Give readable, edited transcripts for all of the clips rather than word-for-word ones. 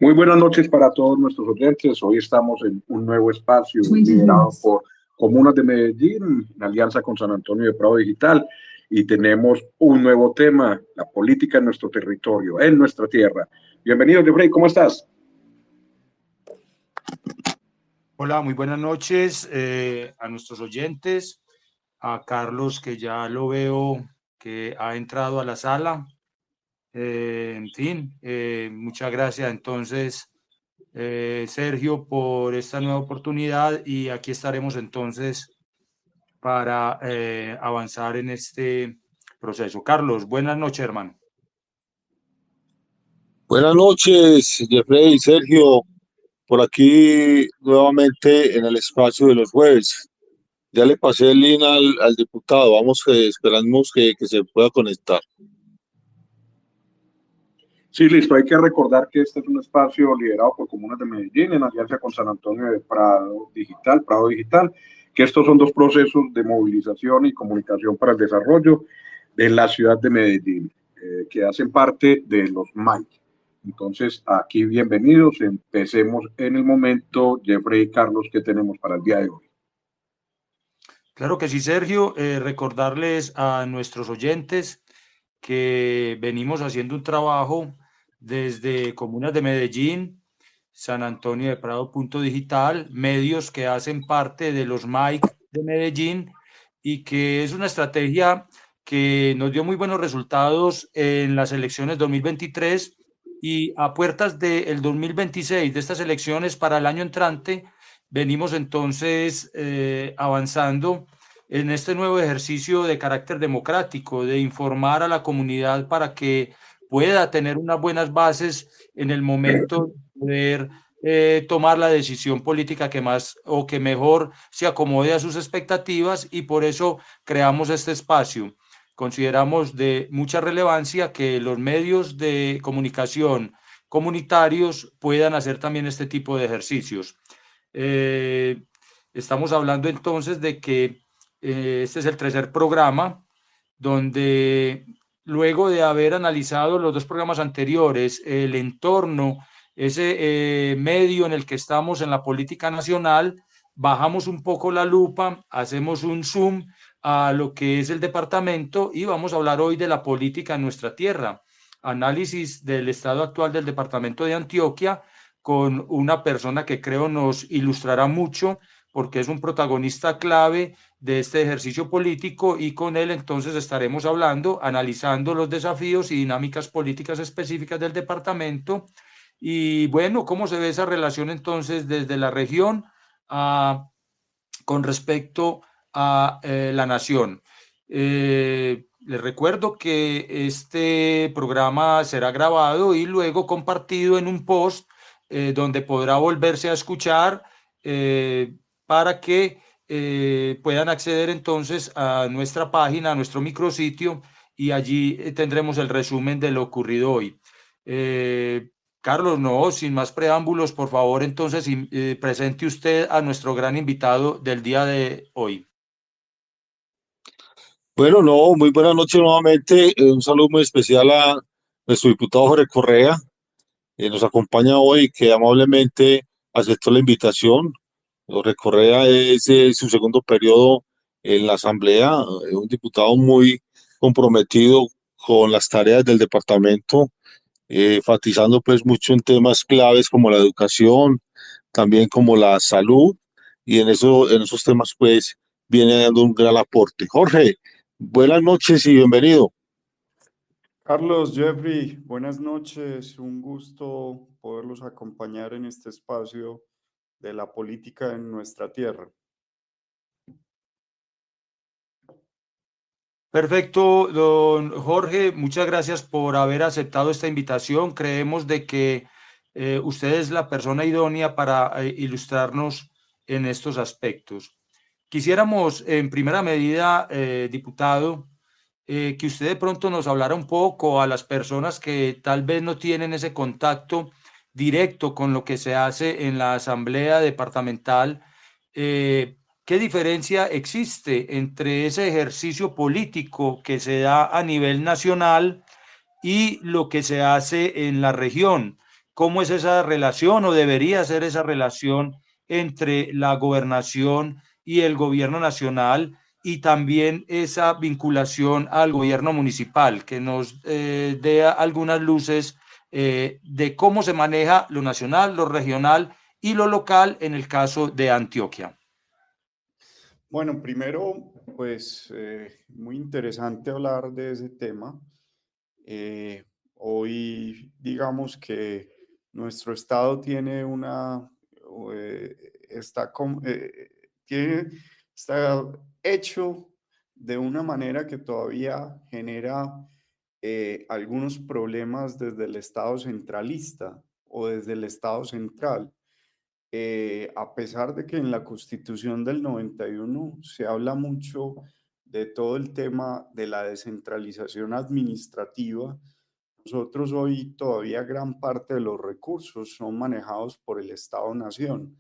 Muy buenas noches para todos nuestros oyentes. Hoy estamos en un nuevo espacio liderado por Comunas de Medellín, en alianza con San Antonio de Prado Digital, y tenemos un nuevo tema, la política en nuestro territorio, en nuestra tierra. Bienvenido, Jeffrey, ¿cómo estás? Hola, muy buenas noches a nuestros oyentes, a Carlos, que ya lo veo que ha entrado a la sala. En fin, muchas gracias entonces, Sergio, por esta nueva oportunidad, y aquí estaremos entonces para avanzar en este proceso. Carlos, buenas noches, hermano. Buenas noches, Jeffrey y Sergio, por aquí nuevamente en el espacio de los jueves. Ya le pasé el link al diputado, esperamos que se pueda conectar. Sí, listo. Hay que recordar que este es un espacio liderado por Comunas de Medellín en alianza con San Antonio de Prado Digital, que estos son dos procesos de movilización y comunicación para el desarrollo de la ciudad de Medellín, que hacen parte de los MAIC. Entonces, aquí bienvenidos. Empecemos en el momento. Jeffrey y Carlos, ¿qué tenemos para el día de hoy? Claro que sí, Sergio. Recordarles a nuestros oyentes que venimos haciendo un trabajo desde Comunas de Medellín, San Antonio de Prado Punto Digital, medios que hacen parte de los MAIC de Medellín, y que es una estrategia que nos dio muy buenos resultados en las elecciones 2023, y a puertas del 2026, de estas elecciones para el año entrante, venimos entonces avanzando en este nuevo ejercicio de carácter democrático, de informar a la comunidad para que pueda tener unas buenas bases en el momento de poder tomar la decisión política que más o que mejor se acomode a sus expectativas, y por eso creamos este espacio. Consideramos de mucha relevancia que los medios de comunicación comunitarios puedan hacer también este tipo de ejercicios. Estamos hablando entonces de que este es el tercer programa, donde luego de haber analizado los dos programas anteriores, el entorno, ese medio en el que estamos en la política nacional, bajamos un poco la lupa, hacemos un zoom a lo que es el departamento, y vamos a hablar hoy de la política en nuestra tierra. Análisis del estado actual del departamento de Antioquia, con una persona que creo nos ilustrará mucho, porque es un protagonista clave de este ejercicio político, y con él entonces estaremos hablando, analizando los desafíos y dinámicas políticas específicas del departamento, y bueno, cómo se ve esa relación entonces desde la región con respecto a la nación. Les recuerdo que este programa será grabado y luego compartido en un post donde podrá volverse a escuchar, para que puedan acceder entonces a nuestra página, a nuestro micrositio, y allí tendremos el resumen de lo ocurrido hoy. Carlos, no, sin más preámbulos, por favor, entonces presente usted a nuestro gran invitado del día de hoy. Bueno, no, muy buenas noches nuevamente. Un saludo muy especial a nuestro diputado Jorge Correa, que nos acompaña hoy, que amablemente aceptó la invitación. Jorge Correa es su segundo periodo en la Asamblea, un diputado muy comprometido con las tareas del departamento, enfatizando pues mucho en temas claves como la educación, también como la salud, y en esos temas pues viene dando un gran aporte. Jorge, buenas noches y bienvenido. Carlos, Jeffrey, buenas noches. Un gusto poderlos acompañar en este espacio de la política en nuestra tierra. Perfecto, don Jorge, muchas gracias por haber aceptado esta invitación. Creemos de que usted es la persona idónea para ilustrarnos en estos aspectos. Quisiéramos, en primera medida, diputado, que usted de pronto nos hablara un poco a las personas que tal vez no tienen ese contacto directo con lo que se hace en la Asamblea Departamental. ¿Qué diferencia existe entre ese ejercicio político que se da a nivel nacional y lo que se hace en la región? cómo es esa relación o debería ser esa relación entre la gobernación y el gobierno nacional, y también esa vinculación al gobierno municipal, que nos dé algunas luces de cómo se maneja lo nacional, lo regional y lo local en el caso de Antioquia. Bueno, primero, pues muy interesante hablar de ese tema. Hoy, digamos que nuestro estado tiene está hecho de una manera que todavía genera algunos problemas desde el estado centralista o desde el estado central. A pesar de que en la Constitución del 91 se habla mucho de todo el tema de la descentralización administrativa, nosotros hoy todavía gran parte de los recursos son manejados por el Estado-Nación.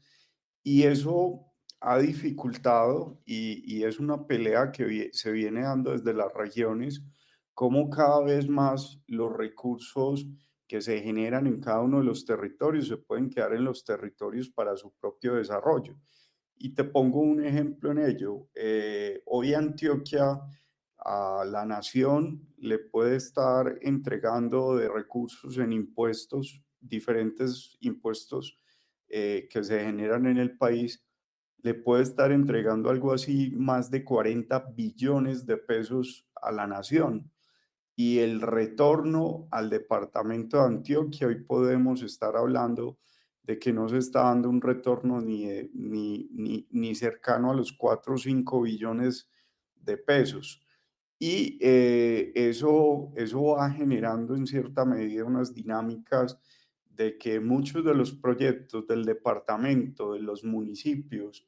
Y eso ha dificultado y es una pelea que se viene dando desde las regiones, cómo cada vez más los recursos que se generan en cada uno de los territorios se pueden quedar en los territorios para su propio desarrollo. Y te pongo un ejemplo en ello. Hoy Antioquia a la nación le puede estar entregando de recursos en impuestos, diferentes impuestos que se generan en el país, le puede estar entregando algo así más de 40 billones de pesos a la nación. Y el retorno al departamento de Antioquia, hoy podemos estar hablando de que no se está dando un retorno ni cercano a los 4 o 5 billones de pesos. Y eso va generando en cierta medida unas dinámicas de que muchos de los proyectos del departamento, de los municipios,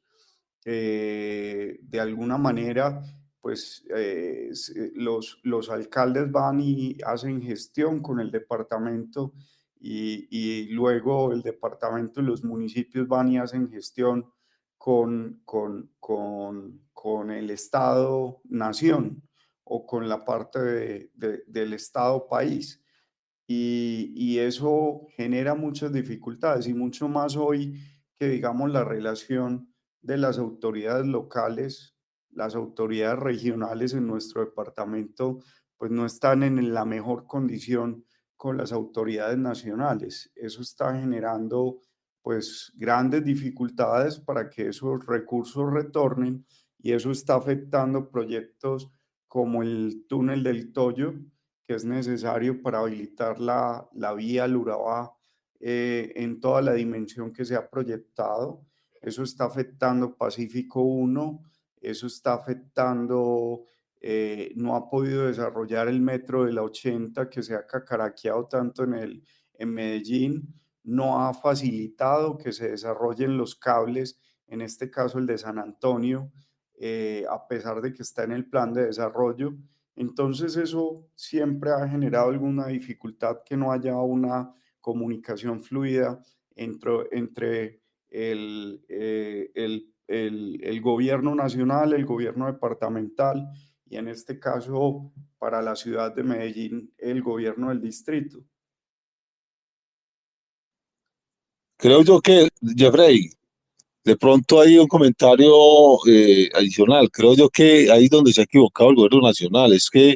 de alguna manera, pues los alcaldes van y hacen gestión con el departamento y luego el departamento y los municipios van y hacen gestión con el Estado-nación o con la parte del Estado-país. Y eso genera muchas dificultades y mucho más hoy que, digamos, la relación de las autoridades locales, las autoridades regionales en nuestro departamento, pues no están en la mejor condición con las autoridades nacionales. Eso está generando pues grandes dificultades para que esos recursos retornen y eso está afectando proyectos como el túnel del Toyo, que es necesario para habilitar la vía al Urabá en toda la dimensión que se ha proyectado. Eso está afectando Pacífico 1, eso está afectando, no ha podido desarrollar el metro de la 80 que se ha cacaraqueado tanto en Medellín, no ha facilitado que se desarrollen los cables, en este caso el de San Antonio, a pesar de que está en el plan de desarrollo. Entonces eso siempre ha generado alguna dificultad que no haya una comunicación fluida entre el gobierno nacional, el gobierno departamental y en este caso para la ciudad de Medellín, el gobierno del distrito. Creo yo que, Jeffrey, de pronto hay un comentario adicional. Creo yo que ahí es donde se ha equivocado el gobierno nacional. Es que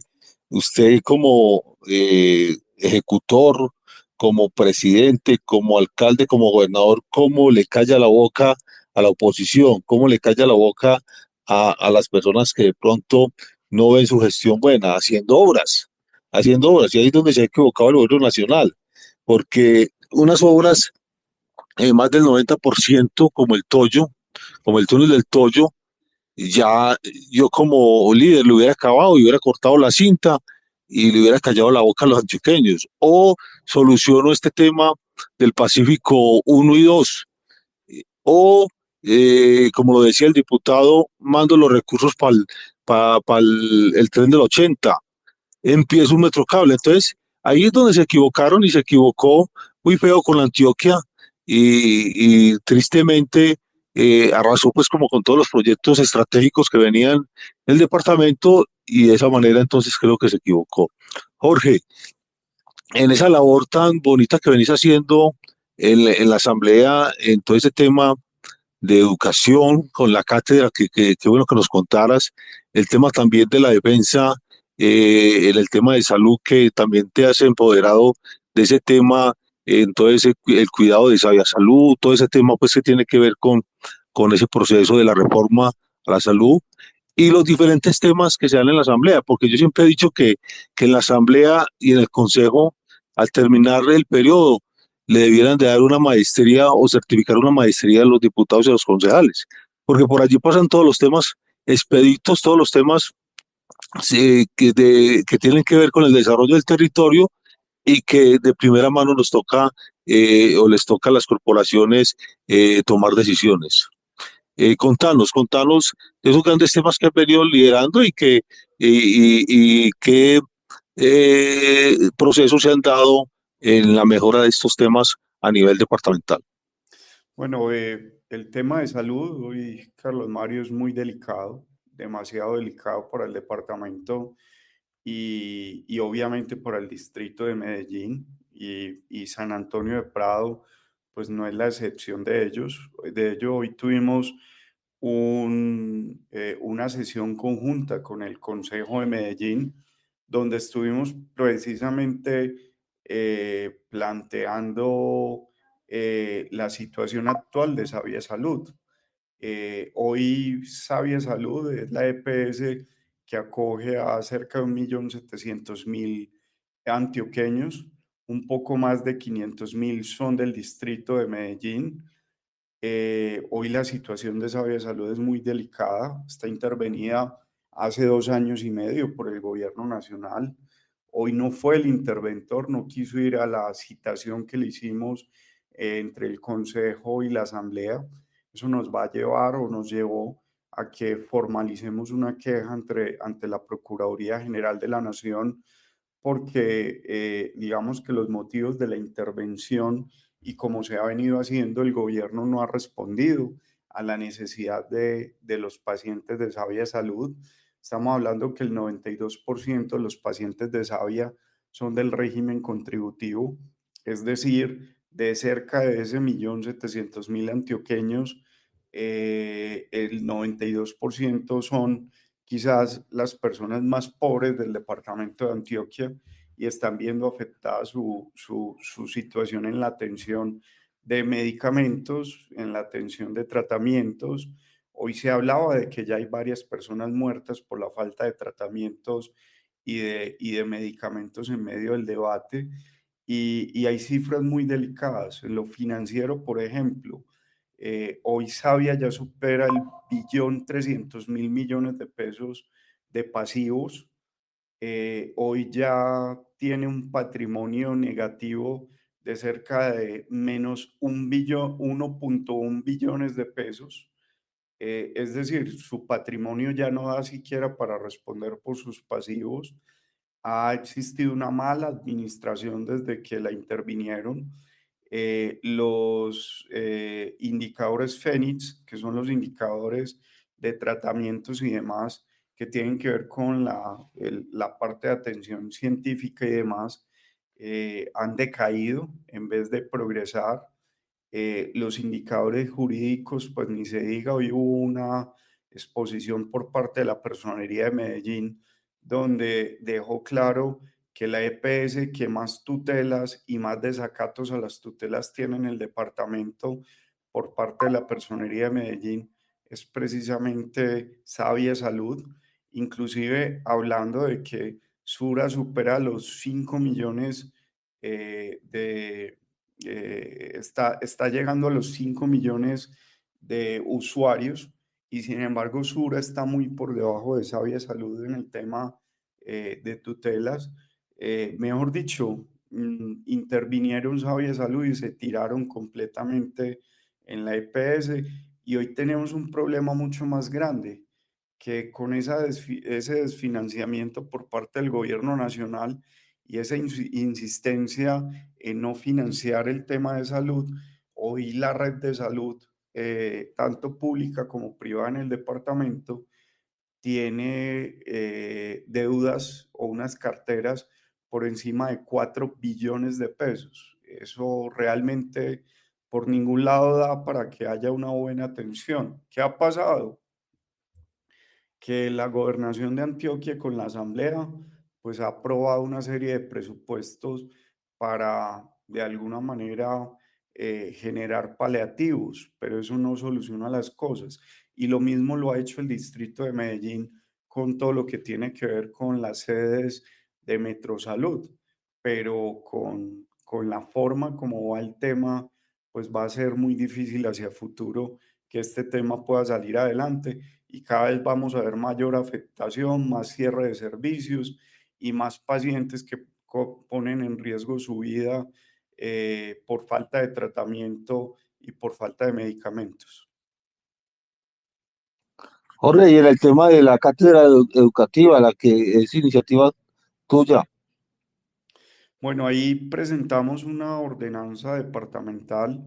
usted como ejecutor, como presidente, como alcalde, como gobernador, ¿cómo le calla la boca a la oposición? ¿Cómo le calla la boca a las personas que de pronto no ven su gestión buena, haciendo obras? Haciendo obras. Y ahí es donde se ha equivocado el gobierno nacional. Porque unas obras más del 90%, como el Toyo, como el túnel del Toyo, ya yo como líder lo hubiera acabado y hubiera cortado la cinta y le hubiera callado la boca a los antioqueños. O soluciono este tema del Pacífico 1 y 2. O, como lo decía el diputado, mando los recursos para el tren del 80. Empiezo un metrocable. Entonces, ahí es donde se equivocaron y se equivocó muy feo con la Antioquia y tristemente arrasó pues como con todos los proyectos estratégicos que venían el departamento y de esa manera entonces creo que se equivocó. Jorge, en esa labor tan bonita que venís haciendo en la asamblea, en todo ese tema de educación, con la cátedra, que bueno que nos contaras, el tema también de la defensa, en el tema de salud, que también te has empoderado de ese tema, en todo ese, el cuidado de esa salud, todo ese tema pues que tiene que ver con ese proceso de la reforma a la salud y los diferentes temas que se dan en la asamblea, porque yo siempre he dicho que en la asamblea y en el consejo, al terminar el periodo, le debieran de dar una maestría o certificar una maestría a los diputados y a los concejales, porque por allí pasan todos los temas expeditos, todos los temas que tienen que ver con el desarrollo del territorio y que de primera mano nos toca o les toca a las corporaciones tomar decisiones. Contanos de esos grandes temas que has venido liderando y qué procesos se han dado en la mejora de estos temas a nivel departamental. Bueno, el tema de salud hoy, Carlos Mario, es muy delicado, demasiado delicado para el departamento y obviamente para el distrito de Medellín y San Antonio de Prado, pues no es la excepción de ellos. De ello, hoy tuvimos una sesión conjunta con el Consejo de Medellín, donde estuvimos precisamente planteando la situación actual de Sabia Salud. Hoy Sabia Salud es la EPS que acoge a cerca de 1.700.000 antioqueños, un poco más de 500.000 son del distrito de Medellín. Hoy la situación de Sabia Salud es muy delicada, está intervenida hace 2 años y medio por el gobierno nacional. Hoy no fue el interventor, no quiso ir a la citación que le hicimos entre el Consejo y la Asamblea. Eso nos va a llevar o nos llevó a que formalicemos una queja ante la Procuraduría General de la Nación porque digamos que los motivos de la intervención y como se ha venido haciendo, el gobierno no ha respondido a la necesidad de los pacientes de Sabia Salud. Estamos hablando que el 92% de los pacientes de Sabia son del régimen contributivo, es decir, de cerca de ese 1.700.000 antioqueños, el 92% son quizás las personas más pobres del departamento de Antioquia y están viendo afectada su situación en la atención de medicamentos, en la atención de tratamientos. Hoy se hablaba de que ya hay varias personas muertas por la falta de tratamientos y de medicamentos en medio del debate. Y hay cifras muy delicadas. En lo financiero, por ejemplo, hoy Sabia ya supera el 1.300.000.000.000 de pesos de pasivos. Hoy ya tiene un patrimonio negativo de cerca de menos 1.1 billones de pesos. Es decir, su patrimonio ya no da siquiera para responder por sus pasivos. Ha existido una mala administración desde que la intervinieron. Los indicadores Fénix, que son los indicadores de tratamientos y demás, que tienen que ver con la parte de atención científica y demás, han decaído en vez de progresar. Los indicadores jurídicos, pues ni se diga, hoy hubo una exposición por parte de la Personería de Medellín donde dejó claro que la EPS que más tutelas y más desacatos a las tutelas tiene en el departamento por parte de la Personería de Medellín es precisamente Sabia Salud, inclusive hablando de que Sura supera los 5 millones está llegando a los 5 millones de usuarios y sin embargo Sura está muy por debajo de Sabia Salud en el tema de tutelas. Mejor dicho, intervinieron Sabia Salud y se tiraron completamente en la EPS y hoy tenemos un problema mucho más grande que con ese desfinanciamiento por parte del gobierno nacional y esa insistencia en no financiar el tema de salud, hoy la red de salud, tanto pública como privada en el departamento, tiene deudas o unas carteras por encima de 4 billones de pesos. Eso realmente por ningún lado da para que haya una buena atención. ¿Qué ha pasado? Que la gobernación de Antioquia con la asamblea pues ha aprobado una serie de presupuestos para de alguna manera generar paliativos, pero eso no soluciona las cosas. Y lo mismo lo ha hecho el distrito de Medellín con todo lo que tiene que ver con las sedes de Metrosalud, pero con la forma como va el tema, pues va a ser muy difícil hacia futuro que este tema pueda salir adelante y cada vez vamos a ver mayor afectación, más cierre de servicios y más pacientes que ponen en riesgo su vida por falta de tratamiento y por falta de medicamentos. Jorge, y en el tema de la cátedra educativa, la que es iniciativa tuya, Bueno, ahí presentamos una ordenanza departamental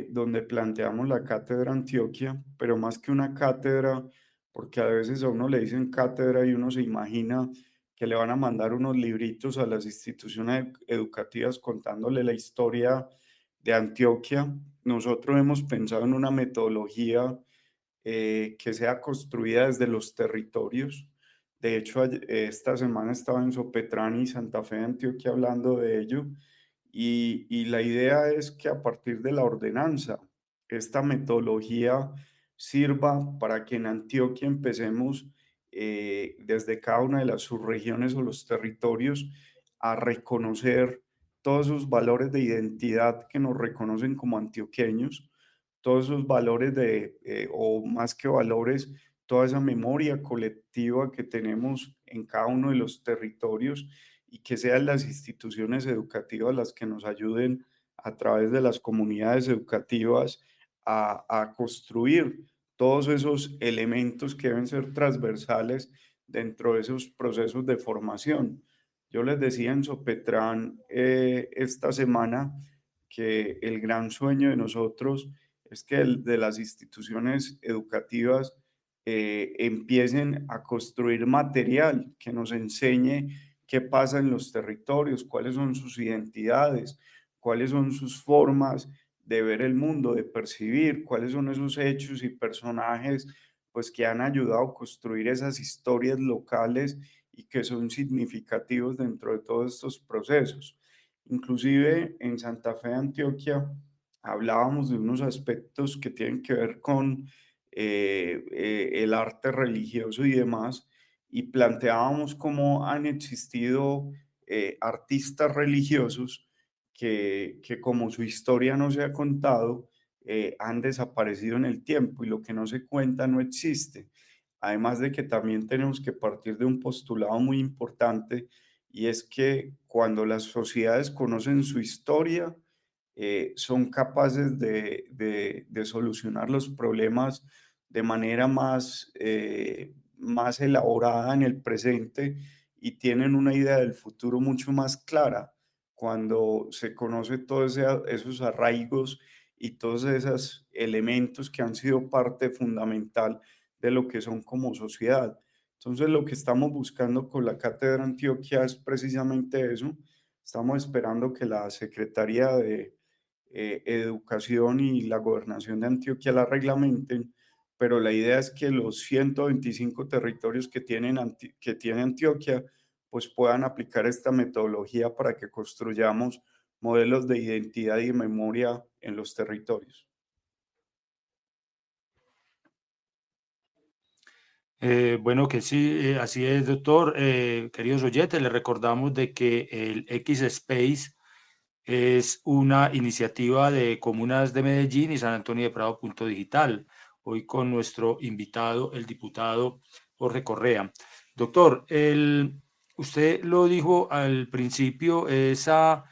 donde planteamos la cátedra Antioquia, pero más que una cátedra, porque a veces a uno le dicen cátedra y uno se imagina que le van a mandar unos libritos a las instituciones educativas contándole la historia de Antioquia. Nosotros hemos pensado en una metodología que sea construida desde los territorios. De hecho, esta semana estaba en Sopetrán y Santa Fe de Antioquia hablando de ello. Y la idea es que a partir de la ordenanza, esta metodología sirva para que en Antioquia empecemos desde cada una de las subregiones o los territorios a reconocer todos esos valores de identidad que nos reconocen como antioqueños, todos esos valores o más que valores, toda esa memoria colectiva que tenemos en cada uno de los territorios y que sean las instituciones educativas las que nos ayuden a través de las comunidades educativas a construir todos esos elementos que deben ser transversales dentro de esos procesos de formación. Yo les decía en Sopetrán esta semana que el gran sueño de nosotros es que de las instituciones educativas empiecen a construir material que nos enseñe qué pasa en los territorios, cuáles son sus identidades, cuáles son sus formas de ver el mundo, de percibir, cuáles son esos hechos y personajes pues que han ayudado a construir esas historias locales y que son significativos dentro de todos estos procesos. Inclusive en Santa Fe, Antioquia, hablábamos de unos aspectos que tienen que ver con el arte religioso y demás, y planteábamos cómo han existido artistas religiosos que como su historia no se ha contado, han desaparecido en el tiempo y lo que no se cuenta no existe. Además de que también tenemos que partir de un postulado muy importante y es que cuando las sociedades conocen su historia, son capaces de solucionar los problemas de manera más elaborada en el presente y tienen una idea del futuro mucho más clara cuando se conoce todos esos arraigos y todos esos elementos que han sido parte fundamental de lo que son como sociedad. Entonces, lo que estamos buscando con la Cátedra Antioquia es precisamente eso. Estamos esperando que la Secretaría de Educación y la Gobernación de Antioquia la reglamenten, pero la idea es que los 125 territorios que tiene Antioquia pues puedan aplicar esta metodología para que construyamos modelos de identidad y memoria en los territorios. Bueno, que sí, así es, doctor. Queridos oyentes, les recordamos de que el X-Space es una iniciativa de Comunas de Medellín y San Antonio de Prado Punto Digital. Hoy con nuestro invitado, el diputado Jorge Correa. Doctor, usted lo dijo al principio, esa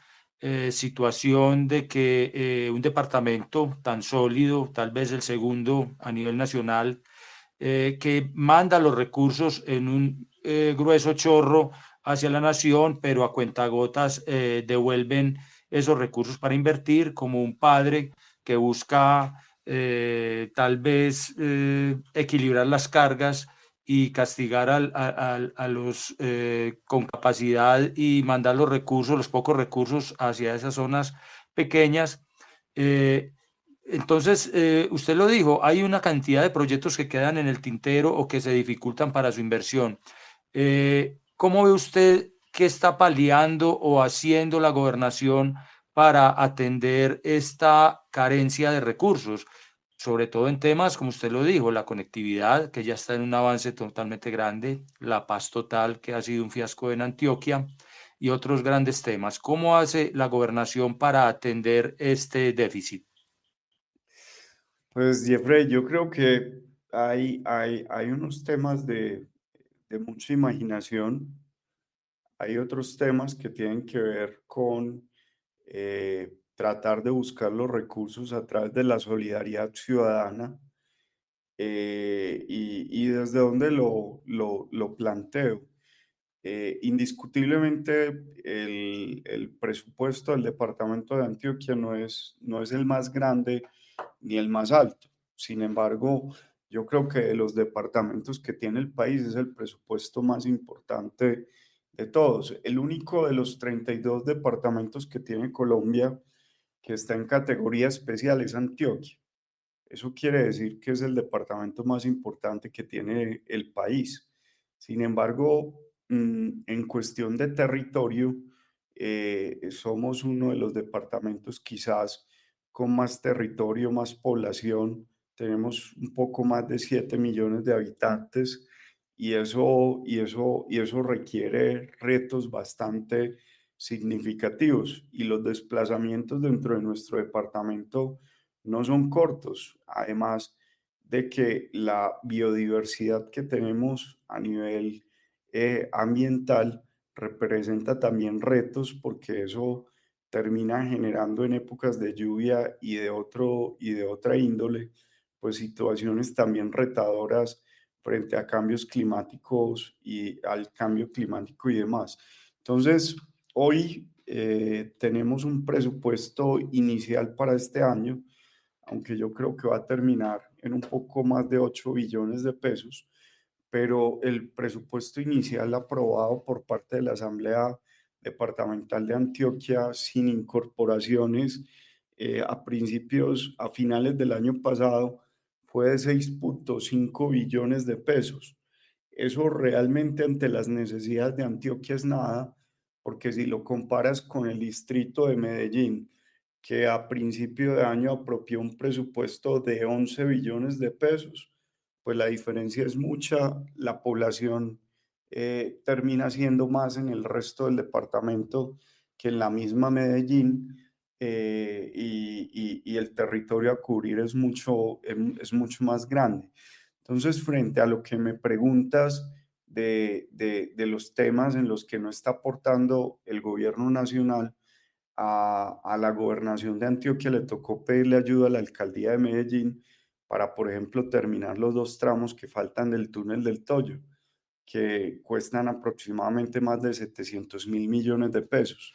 situación de que un departamento tan sólido, tal vez el segundo a nivel nacional, que manda los recursos en un grueso chorro hacia la nación, pero a cuentagotas devuelven esos recursos para invertir, como un padre que busca tal vez equilibrar las cargas y castigar a los con capacidad y mandar los recursos, los pocos recursos hacia esas zonas pequeñas. Entonces, usted lo dijo, hay una cantidad de proyectos que quedan en el tintero o que se dificultan para su inversión. ¿Cómo ve usted qué está paliando o haciendo la gobernación para atender esta carencia de recursos? Sobre todo en temas, como usted lo dijo, la conectividad, que ya está en un avance totalmente grande, la paz total, que ha sido un fiasco en Antioquia, y otros grandes temas. ¿Cómo hace la gobernación para atender este déficit? Pues Jeffrey, yo creo que hay unos temas de mucha imaginación, hay otros temas que tienen que ver con tratar de buscar los recursos a través de la solidaridad ciudadana y desde donde lo planteo. Indiscutiblemente el presupuesto del departamento de Antioquia no es el más grande ni el más alto. Sin embargo, yo creo que de los departamentos que tiene el país es el presupuesto más importante de todos. El único de los 32 departamentos que tiene Colombia que está en categoría especial es Antioquia. Eso quiere decir que es el departamento más importante que tiene el país. Sin embargo, en cuestión de territorio, somos uno de los departamentos quizás con más territorio, más población. Tenemos un poco más de 7 millones de habitantes y eso requiere retos bastante significativos. Y los desplazamientos dentro de nuestro departamento no son cortos, además de que la biodiversidad que tenemos a nivel ambiental representa también retos porque eso termina generando en épocas de lluvia y de otra índole, pues situaciones también retadoras frente a cambios climáticos y al cambio climático y demás. Entonces, hoy tenemos un presupuesto inicial para este año, aunque yo creo que va a terminar en un poco más de 8 billones de pesos, pero el presupuesto inicial aprobado por parte de la Asamblea Departamental de Antioquia sin incorporaciones a finales del año pasado fue de 6.5 billones de pesos. Eso realmente ante las necesidades de Antioquia es nada, porque si lo comparas con el distrito de Medellín, que a principio de año apropió un presupuesto de 11 billones de pesos, pues la diferencia es mucha. La población termina siendo más en el resto del departamento que en la misma Medellín, y el territorio a cubrir es mucho más grande. Entonces, frente a lo que me preguntas de los temas en los que no está aportando el gobierno nacional, a la gobernación de Antioquia le tocó pedirle ayuda a la alcaldía de Medellín para, por ejemplo, terminar los dos tramos que faltan del túnel del Toyo, que cuestan aproximadamente más de 700.000 millones de pesos.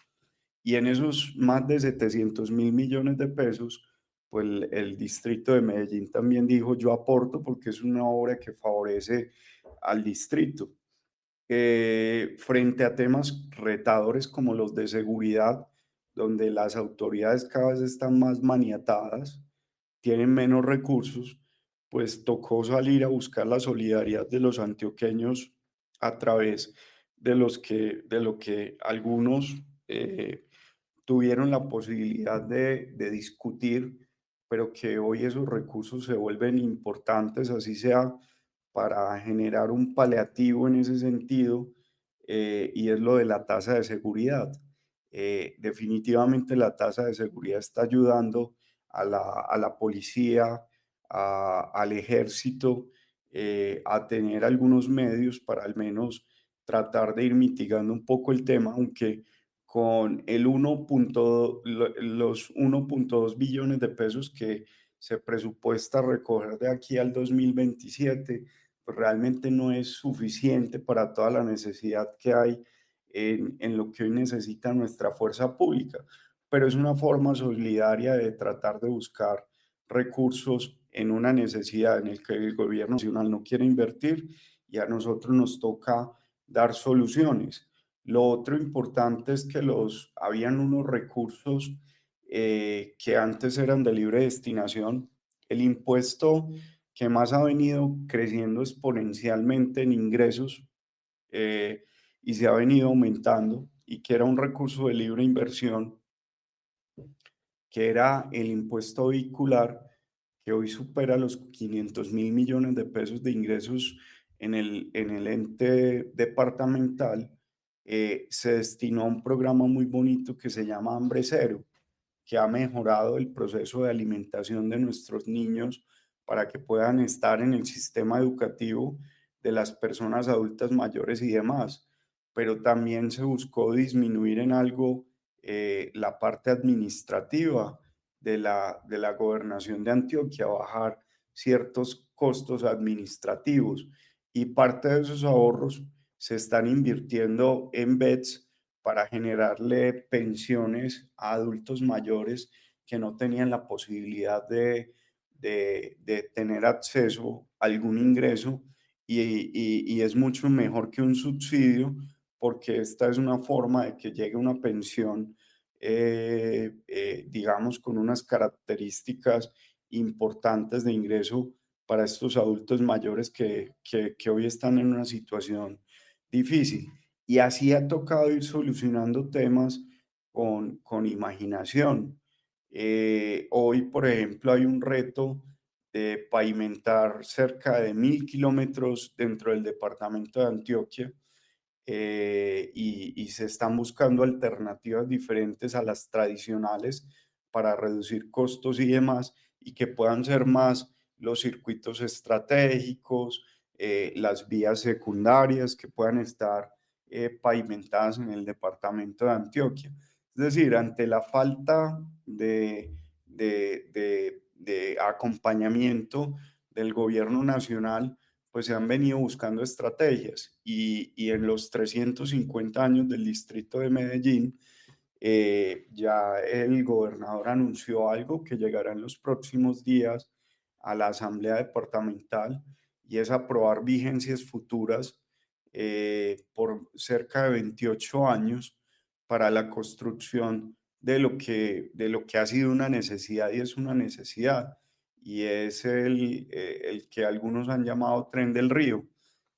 Y en esos más de 700.000 millones de pesos, pues el distrito de Medellín también dijo, yo aporto porque es una obra que favorece al distrito. Frente a temas retadores como los de seguridad, donde las autoridades cada vez están más maniatadas, tienen menos recursos, pues tocó salir a buscar la solidaridad de los antioqueños a través de lo que algunos tuvieron la posibilidad de discutir, pero que hoy esos recursos se vuelven importantes, así sea para generar un paliativo en ese sentido, y es lo de la tasa de seguridad. Definitivamente la tasa de seguridad está ayudando a la policía, al ejército, a tener algunos medios para al menos tratar de ir mitigando un poco el tema, aunque con los 1.2 billones de pesos que se presupuesta recoger de aquí al 2027, pues realmente no es suficiente para toda la necesidad que hay en lo que hoy necesita nuestra fuerza pública, pero es una forma solidaria de tratar de buscar recursos en una necesidad en el que el gobierno nacional no quiere invertir y y a nosotros nos toca dar soluciones. Lo otro importante es que habían unos recursos que antes eran de libre destinación. El impuesto que más ha venido creciendo exponencialmente en ingresos y se ha venido aumentando, y que era un recurso de libre inversión, que era el impuesto vehicular, que hoy supera los 500.000 millones de pesos de ingresos en el ente departamental. Se destinó a un programa muy bonito que se llama Hambre Cero, que ha mejorado el proceso de alimentación de nuestros niños para que puedan estar en el sistema educativo de las personas adultas mayores y demás. Pero también se buscó disminuir en algo la parte administrativa de la gobernación de Antioquia, bajar ciertos costos administrativos, y parte de esos ahorros se están invirtiendo en BETS para generarle pensiones a adultos mayores que no tenían la posibilidad de tener acceso a algún ingreso, y es mucho mejor que un subsidio, porque esta es una forma de que llegue una pensión, digamos, con unas características importantes de ingreso para estos adultos mayores que hoy están en una situación difícil. Y así ha tocado ir solucionando temas con imaginación. Hoy, por ejemplo, hay un reto de pavimentar cerca de 1.000 kilómetros dentro del departamento de Antioquia, y se están buscando alternativas diferentes a las tradicionales para reducir costos y demás, y que puedan ser más los circuitos estratégicos, las vías secundarias que puedan estar pavimentadas en el departamento de Antioquia. Es decir, ante la falta de acompañamiento del gobierno nacional, pues se han venido buscando estrategias, y en los 350 años del distrito de Medellín, ya el gobernador anunció algo que llegará en los próximos días a la Asamblea Departamental, y es aprobar vigencias futuras por cerca de 28 años para la construcción de lo que ha sido una necesidad, y es una necesidad, y es el que algunos han llamado Tren del Río,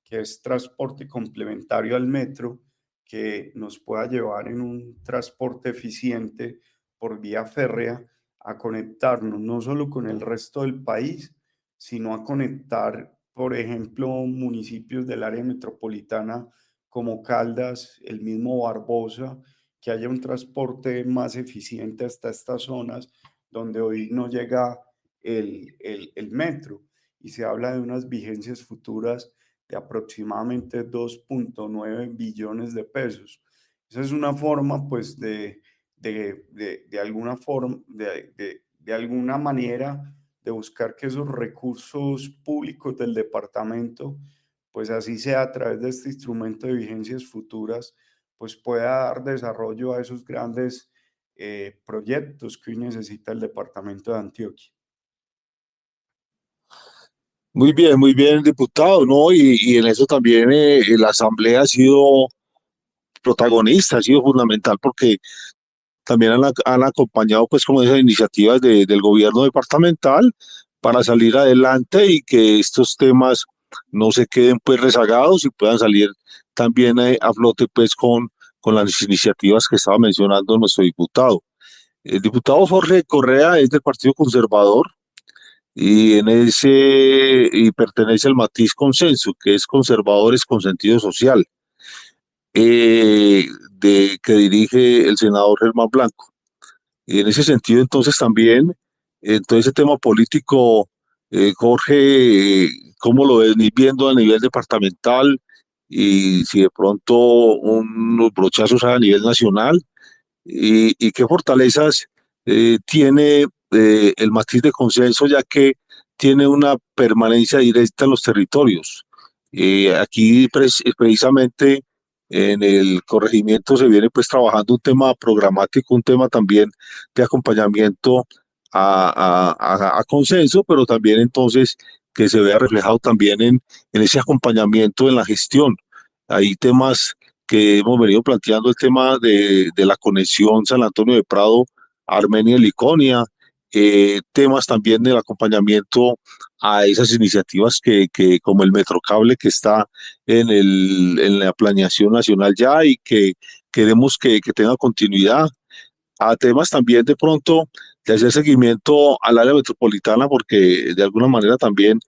que es transporte complementario al metro, que nos pueda llevar en un transporte eficiente por vía férrea a conectarnos no solo con el resto del país, sino a conectar, por ejemplo, municipios del área metropolitana como Caldas, el mismo Barbosa, que haya un transporte más eficiente hasta estas zonas donde hoy no llega el metro, y se habla de unas vigencias futuras de aproximadamente 2.9 billones de pesos. Esa es una forma, pues, de alguna forma, de alguna manera, de buscar que esos recursos públicos del departamento, pues así sea a través de este instrumento de vigencias futuras, pues pueda dar desarrollo a esos grandes proyectos que hoy necesita el departamento de Antioquia. Muy bien, diputado, ¿no? Y en eso también la Asamblea ha sido protagonista, ha sido fundamental, porque también han acompañado, pues, como esas iniciativas del gobierno departamental para salir adelante y que estos temas no se queden, pues, rezagados y puedan salir también a flote, pues, con las iniciativas que estaba mencionando nuestro diputado. El diputado Jorge Correa es del Partido Conservador y pertenece al matiz consenso, que es conservadores con sentido social, que dirige el senador Germán Blanco. Y en ese sentido, entonces, también, en todo ese tema político, Jorge, ¿cómo lo ves viendo a nivel departamental? Y si de pronto unos brochazos a nivel nacional, y qué fortalezas tiene el matiz de consenso, ya que tiene una permanencia directa en los territorios. Aquí precisamente en el corregimiento se viene, pues, trabajando un tema programático, un tema también de acompañamiento a consenso, pero también entonces que se vea reflejado también en ese acompañamiento en la gestión. Hay temas que hemos venido planteando, el tema de la conexión San Antonio de Prado, Armenia y Liconia, temas también del acompañamiento a esas iniciativas que como el Metrocable que está en la planeación nacional ya y que queremos que tenga continuidad, a temas también de pronto de hacer seguimiento al área metropolitana, porque de alguna manera también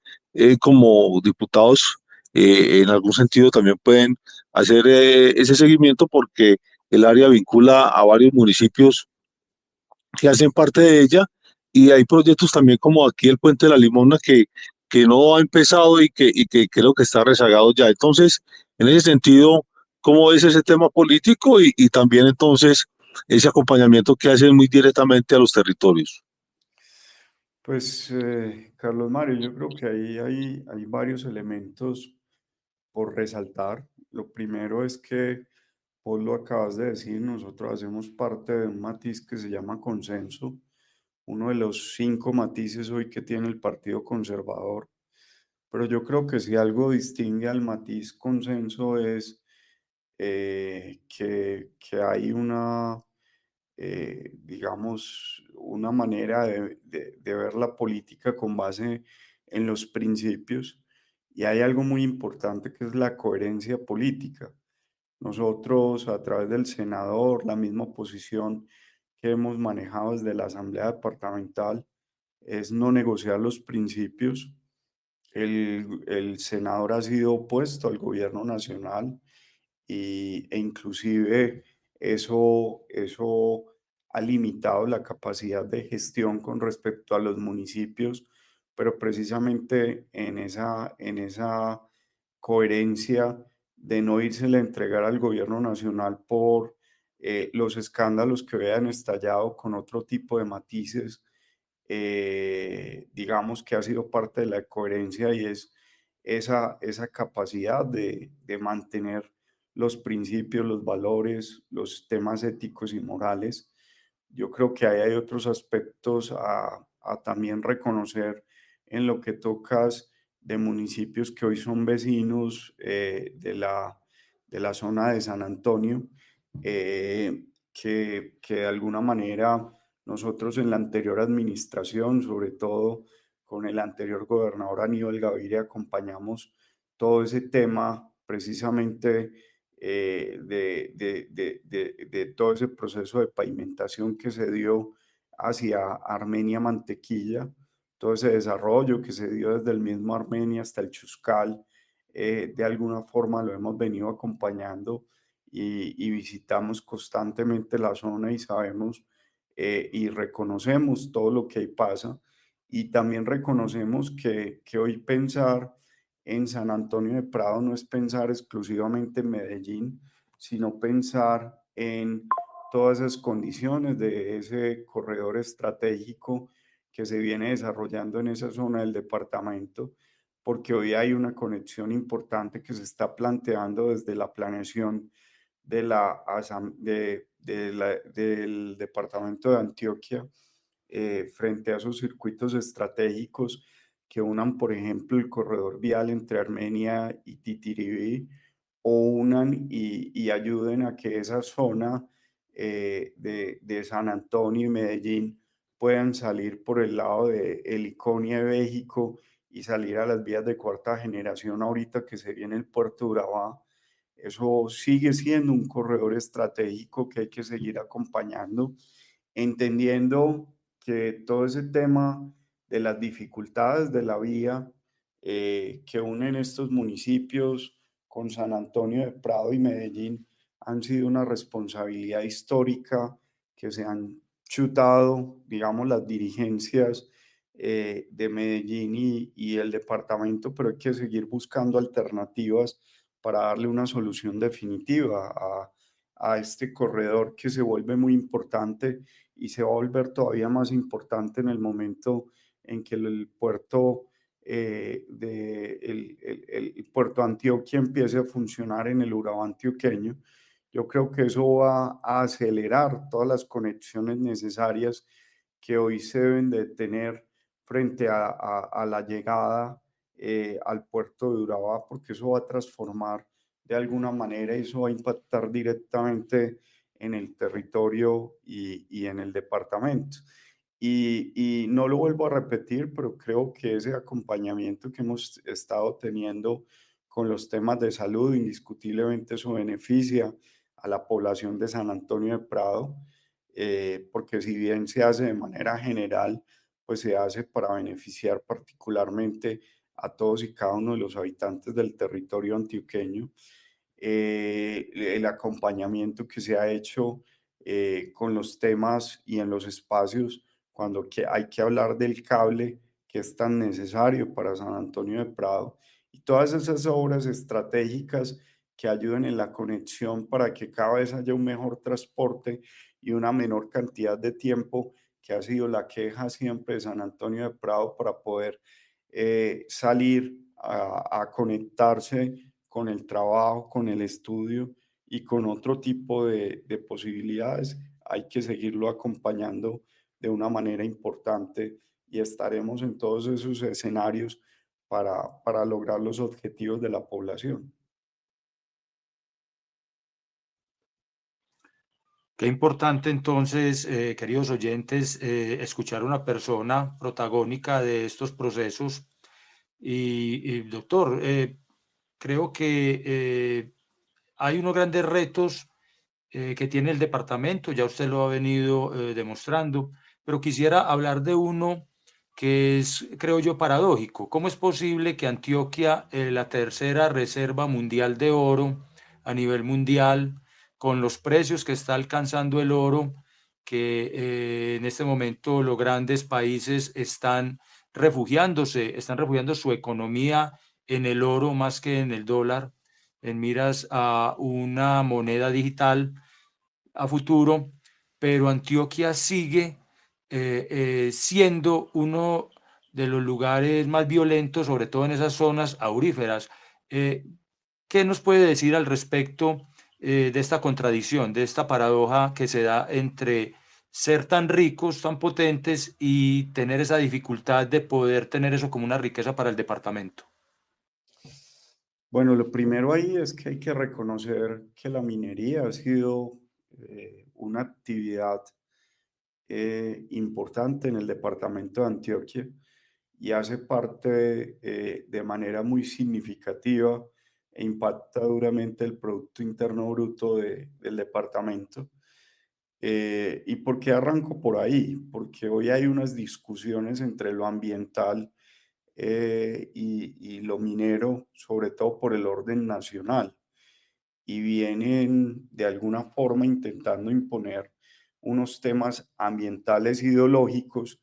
como diputados en algún sentido también pueden hacer ese seguimiento porque el área vincula a varios municipios que hacen parte de ella y hay proyectos también como aquí el Puente de la Limona que no ha empezado y que creo que está rezagado ya. Entonces, en ese sentido, ¿cómo es ese tema político y también entonces ese acompañamiento que hacen muy directamente a los territorios? Pues, Carlos Mario, yo creo que ahí hay varios elementos por resaltar. Lo primero es que, vos lo acabas de decir, nosotros hacemos parte de un matiz que se llama consenso, uno de los 5 matices hoy que tiene el Partido Conservador. Pero yo creo que si algo distingue al matiz consenso es que hay una, digamos, una manera de ver la política con base en los principios y hay algo muy importante que es la coherencia política. Nosotros, a través del senador, la misma posición que hemos manejado desde la Asamblea Departamental es no negociar los principios. El senador ha sido opuesto al gobierno nacional e inclusive eso ha limitado la capacidad de gestión con respecto a los municipios, pero precisamente en esa coherencia de no irse a entregar al gobierno nacional por los escándalos que habían estallado con otro tipo de matices, digamos que ha sido parte de la coherencia y es esa capacidad de mantener los principios, los valores, los temas éticos y morales. Yo creo que ahí hay otros aspectos a también reconocer en lo que tocas de municipios que hoy son vecinos de la zona de San Antonio, que de alguna manera nosotros en la anterior administración, sobre todo con el anterior gobernador Aníbal Gaviria, acompañamos todo ese tema precisamente de todo ese proceso de pavimentación que se dio hacia Armenia Mantequilla, todo ese desarrollo que se dio desde el mismo Armenia hasta el Chuscal, de alguna forma lo hemos venido acompañando y visitamos constantemente la zona y sabemos y reconocemos todo lo que ahí pasa y también reconocemos que hoy pensar en San Antonio de Prado no es pensar exclusivamente en Medellín, sino pensar en todas esas condiciones de ese corredor estratégico que se viene desarrollando en esa zona del departamento, porque hoy hay una conexión importante que se está planteando desde la planeación del departamento de Antioquia frente a esos circuitos estratégicos que unan, por ejemplo, el corredor vial entre Armenia y Titiribí, o unan y ayuden a que esa zona de San Antonio y Medellín puedan salir por el lado de Heliconia y México y salir a las vías de cuarta generación ahorita que se viene el puerto de Urabá. Eso sigue siendo un corredor estratégico que hay que seguir acompañando, entendiendo que todo ese tema de las dificultades de la vía que unen estos municipios con San Antonio de Prado y Medellín han sido una responsabilidad histórica que se han chutado, digamos, las dirigencias de Medellín y el departamento, pero hay que seguir buscando alternativas para darle una solución definitiva a este corredor que se vuelve muy importante y se va a volver todavía más importante en el momento en que el puerto el puerto Antioquia empiece a funcionar en el Urabá antioqueño. Yo creo que eso va a acelerar todas las conexiones necesarias que hoy se deben de tener frente a la llegada al puerto de Urabá, porque eso va a transformar de alguna manera y eso va a impactar directamente en el territorio y en el departamento. Y no lo vuelvo a repetir, pero creo que ese acompañamiento que hemos estado teniendo con los temas de salud, indiscutiblemente eso beneficia a la población de San Antonio de Prado, porque si bien se hace de manera general, pues se hace para beneficiar particularmente a todos y cada uno de los habitantes del territorio antioqueño. El acompañamiento que se ha hecho con los temas y en los espacios cuando hay que hablar del cable que es tan necesario para San Antonio de Prado y todas esas obras estratégicas que ayuden en la conexión para que cada vez haya un mejor transporte y una menor cantidad de tiempo, que ha sido la queja siempre de San Antonio de Prado para poder salir a conectarse con el trabajo, con el estudio y con otro tipo de posibilidades. Hay que seguirlo acompañando de una manera importante y estaremos en todos esos escenarios para lograr los objetivos de la población. Qué importante entonces, queridos oyentes, escuchar a una persona protagónica de estos procesos. Y, doctor, creo que hay unos grandes retos que tiene el departamento, ya usted lo ha venido demostrando, pero quisiera hablar de uno que es, creo yo, paradójico. ¿Cómo es posible que Antioquia, la tercera reserva mundial de oro a nivel mundial, con los precios que está alcanzando el oro, que en este momento los grandes países están refugiando su economía en el oro más que en el dólar, en miras a una moneda digital a futuro, pero Antioquia sigue siendo uno de los lugares más violentos, sobre todo en esas zonas auríferas? Eh, ¿Qué nos puede decir al respecto de esta contradicción, de esta paradoja que se da entre ser tan ricos, tan potentes y tener esa dificultad de poder tener eso como una riqueza para el departamento? Bueno, lo primero ahí es que hay que reconocer que la minería ha sido una actividad importante en el departamento de Antioquia y hace parte de manera muy significativa e impacta duramente el Producto Interno Bruto del departamento. ¿Y por qué arranco por ahí? Porque hoy hay unas discusiones entre lo ambiental y lo minero, sobre todo por el orden nacional, y vienen de alguna forma intentando imponer unos temas ambientales ideológicos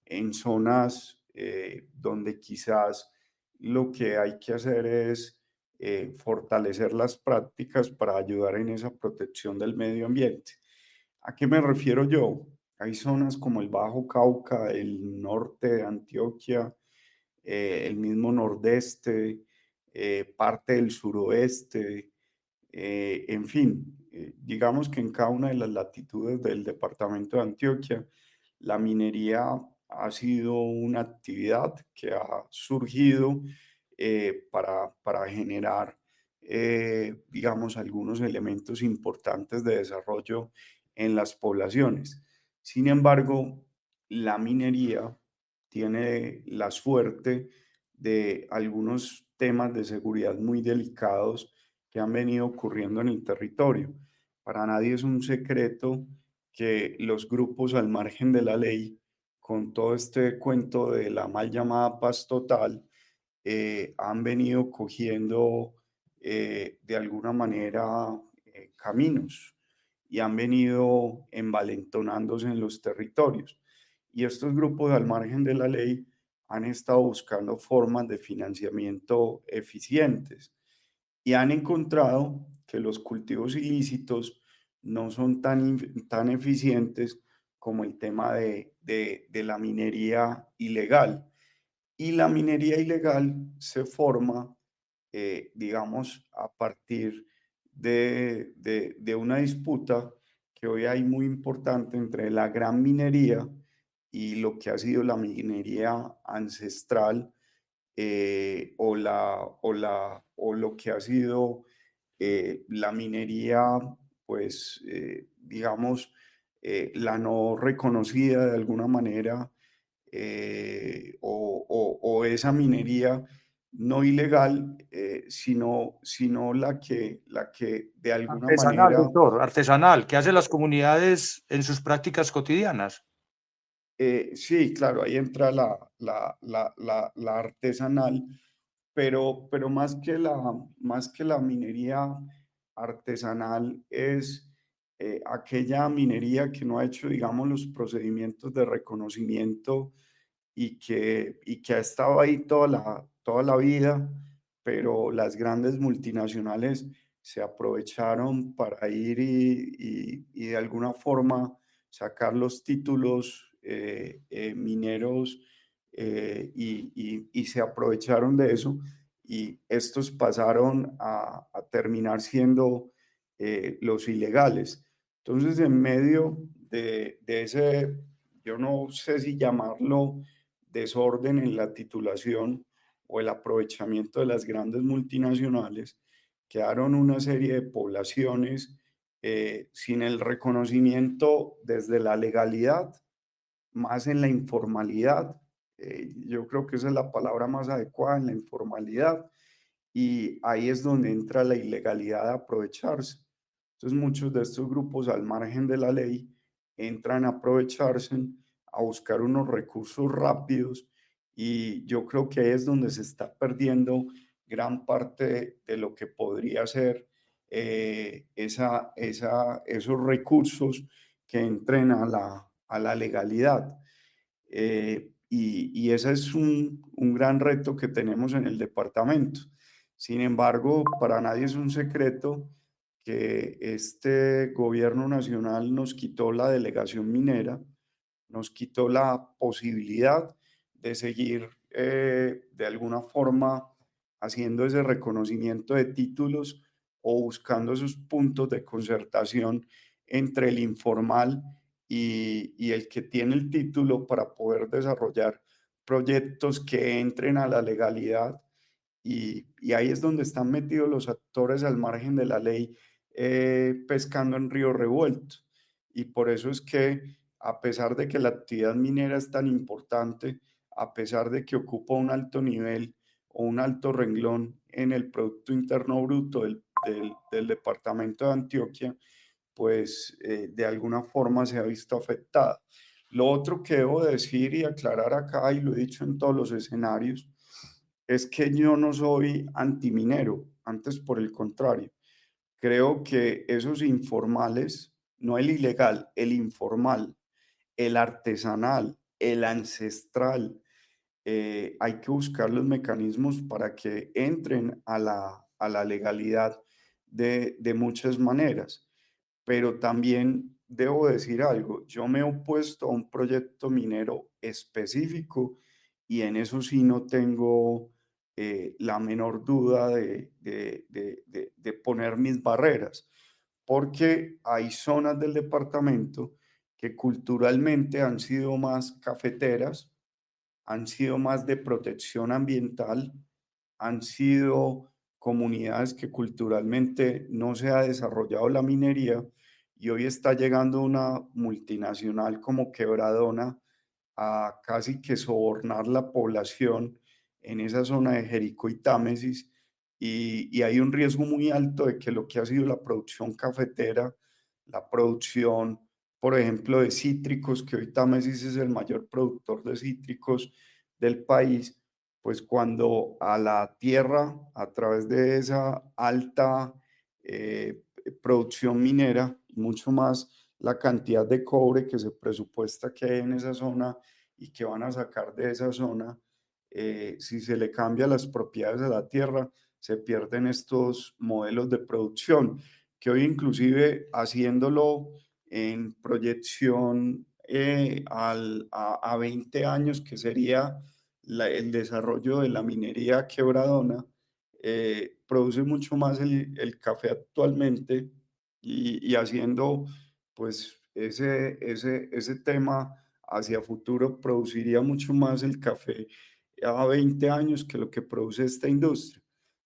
en zonas donde quizás lo que hay que hacer es fortalecer las prácticas para ayudar en esa protección del medio ambiente. ¿A qué me refiero yo? Hay zonas como el Bajo Cauca, el norte de Antioquia, el mismo nordeste, parte del suroeste, en fin, digamos que en cada una de las latitudes del departamento de Antioquia, la minería ha sido una actividad que ha surgido para generar, digamos, algunos elementos importantes de desarrollo en las poblaciones. Sin embargo, la minería tiene la suerte de algunos temas de seguridad muy delicados que han venido ocurriendo en el territorio. Para nadie es un secreto que los grupos al margen de la ley, con todo este cuento de la mal llamada paz total, han venido cogiendo de alguna manera caminos y han venido envalentonándose en los territorios. Y estos grupos al margen de la ley han estado buscando formas de financiamiento eficientes y han encontrado que los cultivos ilícitos no son tan eficientes como el tema de la minería ilegal. Y la minería ilegal se forma, digamos, a partir de una disputa que hoy hay muy importante entre la gran minería y lo que ha sido la minería ancestral o lo que ha sido la minería, pues, digamos, la no reconocida de alguna manera, o esa minería no ilegal, sino la que de alguna Artesanal, manera... doctor, artesanal, que hace las comunidades en sus prácticas cotidianas. Sí, claro, ahí entra la artesanal, pero más que la minería artesanal es aquella minería que no ha hecho, digamos, los procedimientos de reconocimiento y que ha estado ahí toda la vida, pero las grandes multinacionales se aprovecharon para ir y de alguna forma sacar los títulos mineros, y se aprovecharon de eso, y estos pasaron a terminar siendo los ilegales. Entonces, en medio de ese, yo no sé si llamarlo desorden en la titulación o el aprovechamiento de las grandes multinacionales, quedaron una serie de poblaciones sin el reconocimiento desde la legalidad, más en la informalidad. Yo creo que esa es la palabra más adecuada, en la informalidad, y ahí es donde entra la ilegalidad de aprovecharse. Entonces muchos de estos grupos al margen de la ley entran a aprovecharse, a buscar unos recursos rápidos, y yo creo que ahí es donde se está perdiendo gran parte de lo que podría ser esos recursos que entren a la legalidad. Y ese es un gran reto que tenemos en el departamento. Sin embargo, para nadie es un secreto que este gobierno nacional nos quitó la delegación minera, nos quitó la posibilidad de seguir de alguna forma haciendo ese reconocimiento de títulos o buscando esos puntos de concertación entre el informal y el que tiene el título para poder desarrollar proyectos que entren a la legalidad. Y ahí es donde están metidos los actores al margen de la ley, pescando en río revuelto. Y por eso es que, a pesar de que la actividad minera es tan importante, a pesar de que ocupa un alto nivel o un alto renglón en el Producto Interno Bruto del departamento de Antioquia, pues de alguna forma se ha visto afectada. Lo otro que debo decir y aclarar acá, y lo he dicho en todos los escenarios, es que yo no soy antiminero, antes por el contrario. Creo que esos informales, no el ilegal, el informal, el artesanal, el ancestral, hay que buscar los mecanismos para que entren a la legalidad de muchas maneras. Pero también debo decir algo, yo me he opuesto a un proyecto minero específico, y en eso sí no tengo la menor duda de poner mis barreras, porque hay zonas del departamento que culturalmente han sido más cafeteras, han sido más de protección ambiental, han sido comunidades que culturalmente no se ha desarrollado la minería, y hoy está llegando una multinacional como Quebradona a casi que sobornar la población en esa zona de Jericó y Támesis, y hay un riesgo muy alto de que lo que ha sido la producción cafetera, la producción, por ejemplo, de cítricos, que hoy Támesis es el mayor productor de cítricos del país, pues cuando a la tierra, a través de esa alta producción minera, mucho más la cantidad de cobre que se presupuesta que hay en esa zona y que van a sacar de esa zona, si se le cambia las propiedades de la tierra, se pierden estos modelos de producción, que hoy inclusive haciéndolo en proyección a 20 años, que sería el desarrollo de la minería Quebradona, produce mucho más el café actualmente, y haciendo pues ese tema hacia futuro produciría mucho más el café a 20 años que lo que produce esta industria.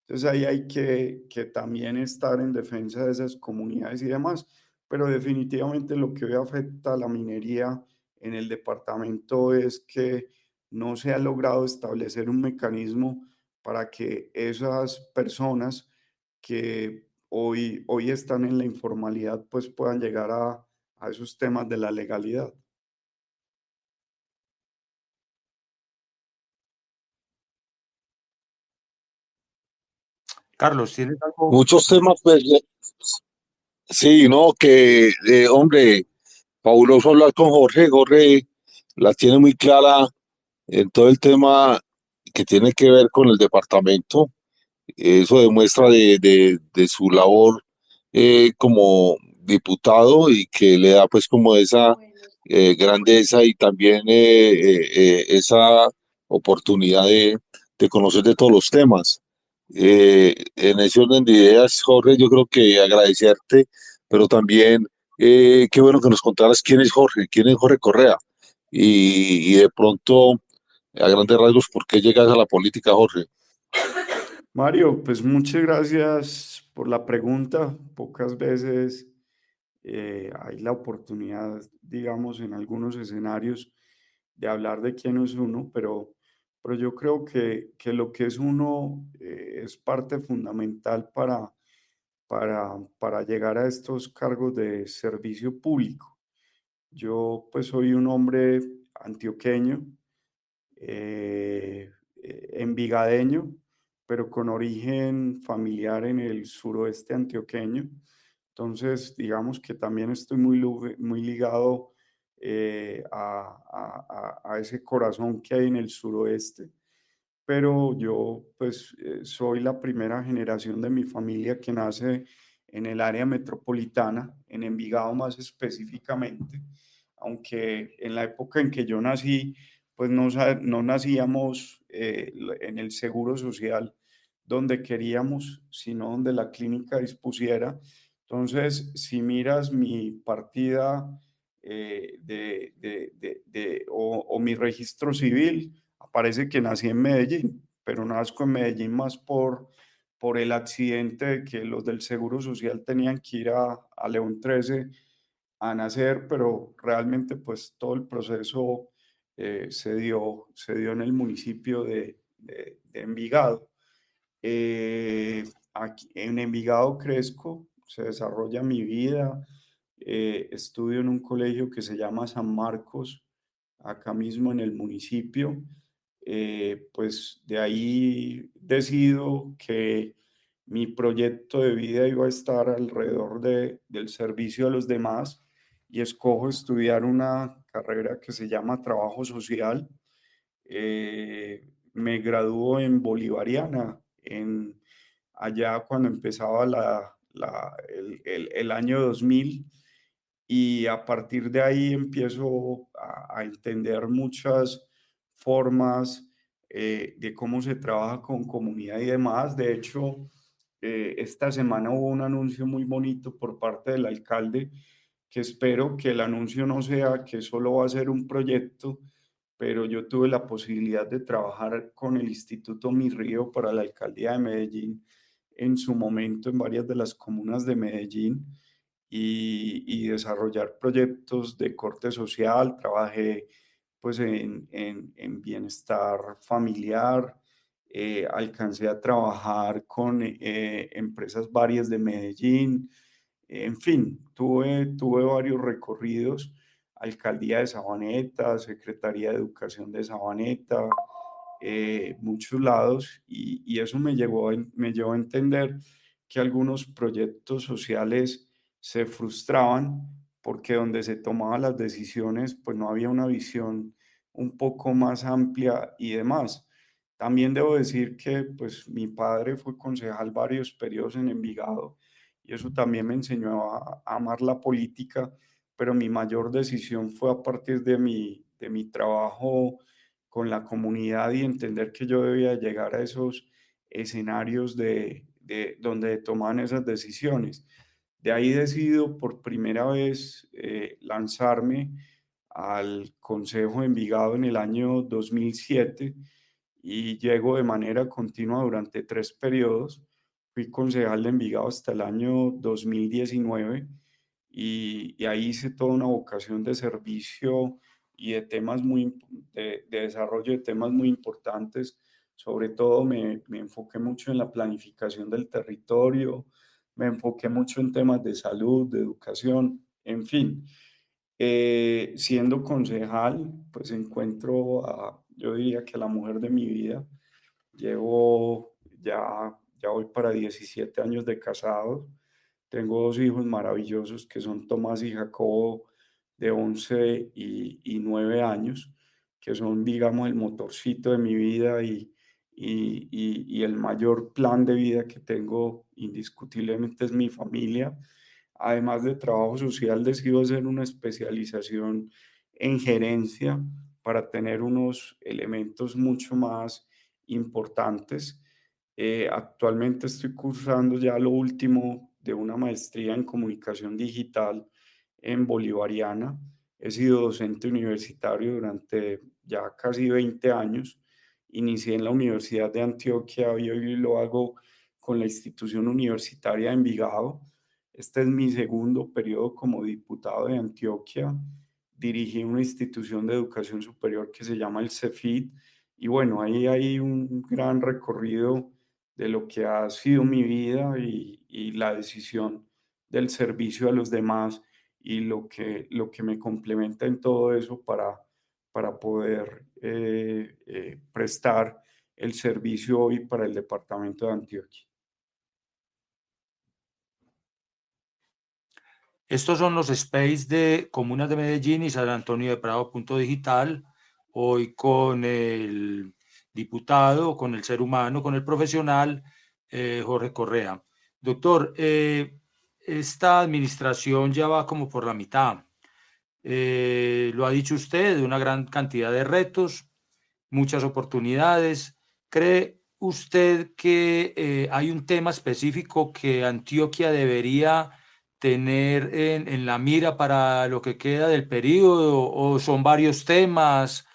Entonces ahí hay que también estar en defensa de esas comunidades y demás, pero definitivamente lo que hoy afecta a la minería en el departamento es que no se ha logrado establecer un mecanismo para que esas personas que hoy están en la informalidad pues puedan llegar a esos temas de la legalidad. Carlos, ¿tienes algo? Muchos temas, pues, sí, no, que, hombre, fabuloso hablar con Jorge. Jorge la tiene muy clara en todo el tema que tiene que ver con el departamento. Eso demuestra de su labor como diputado y que le da pues como esa grandeza y también esa oportunidad de conocer de todos los temas. En ese orden de ideas, Jorge, yo creo que agradecerte, pero también qué bueno que nos contaras quién es Jorge Correa y de pronto a grandes rasgos por qué llegas a la política, Jorge. Mario, pues muchas gracias por la pregunta. Pocas veces hay la oportunidad, digamos, en algunos escenarios de hablar de quién es uno, pero yo creo que lo que es uno es parte fundamental para llegar a estos cargos de servicio público. Yo pues soy un hombre antioqueño, envigadeño, pero con origen familiar en el suroeste antioqueño. Entonces, digamos que también estoy muy ligado a ese corazón que hay en el suroeste, pero yo pues soy la primera generación de mi familia que nace en el área metropolitana, en Envigado más específicamente, aunque en la época en que yo nací, pues no nacíamos en el seguro social donde queríamos, sino donde la clínica dispusiera. Entonces, si miras mi partida o mi registro civil, aparece que nací en Medellín, pero nazco en Medellín más por el accidente de que los del Seguro Social tenían que ir a León 13 a nacer, pero realmente pues todo el proceso se dio en el municipio de Envigado. Aquí en Envigado crezco, se desarrolla mi vida, estudio en un colegio que se llama San Marcos, acá mismo en el municipio. Pues de ahí decido que mi proyecto de vida iba a estar alrededor del servicio a los demás y escojo estudiar una carrera que se llama Trabajo Social. Me graduó en Bolivariana, allá cuando empezaba el año 2000, y a partir de ahí empiezo a entender muchas formas de cómo se trabaja con comunidad y demás. De hecho, esta semana hubo un anuncio muy bonito por parte del alcalde, que espero que el anuncio no sea que solo va a ser un proyecto, pero yo tuve la posibilidad de trabajar con el Instituto Mi Río para la alcaldía de Medellín en su momento en varias de las comunas de Medellín y desarrollar proyectos de corte social. Trabajé pues en bienestar familiar, alcancé a trabajar con empresas varias de Medellín, en fin, tuve varios recorridos, Alcaldía de Sabaneta, Secretaría de Educación de Sabaneta, muchos lados, y eso me llevó a entender que algunos proyectos sociales se frustraban porque donde se tomaban las decisiones, pues no había una visión un poco más amplia y demás. También debo decir que pues mi padre fue concejal varios periodos en Envigado y eso también me enseñó a amar la política, pero mi mayor decisión fue a partir de mi trabajo con la comunidad y entender que yo debía llegar a esos escenarios de donde tomaban esas decisiones. De ahí decido por primera vez lanzarme al Consejo de Envigado en el año 2007 y llego de manera continua durante 3 periodos. Fui concejal de Envigado hasta el año 2019 y ahí hice toda una vocación de servicio y de temas de desarrollo de temas muy importantes. Sobre todo me enfoqué mucho en la planificación del territorio, me enfoqué mucho en temas de salud, de educación, en fin. Siendo concejal, pues encuentro yo diría que a la mujer de mi vida. Llevo ya voy para 17 años de casado. Tengo 2 hijos maravillosos que son Tomás y Jacobo, de 11 y 9 años, que son, digamos, el motorcito de mi vida y el mayor plan de vida que tengo indiscutiblemente es mi familia. Además de trabajo social, decido hacer una especialización en gerencia para tener unos elementos mucho más importantes. Actualmente estoy cursando ya lo último de una maestría en comunicación digital en Bolivariana. He sido docente universitario durante ya casi 20 años. Inicié en la Universidad de Antioquia y hoy lo hago con la institución universitaria de Envigado. Este es mi segundo periodo como diputado de Antioquia. Dirigí una institución de educación superior que se llama el CEFIT. Y bueno, ahí hay un gran recorrido de lo que ha sido mi vida y la decisión del servicio a los demás y lo que me complementa en todo eso para poder prestar el servicio hoy para el departamento de Antioquia. Estos son los space de Comunas de Medellín y San Antonio de Prado Punto Digital, hoy con el diputado, con el ser humano, con el profesional, Jorge Correa. Doctor, esta administración ya va como por la mitad. Lo ha dicho usted, una gran cantidad de retos, muchas oportunidades. ¿Cree usted que hay un tema específico que Antioquia debería tener en la mira para lo que queda del periodo, o son varios temas?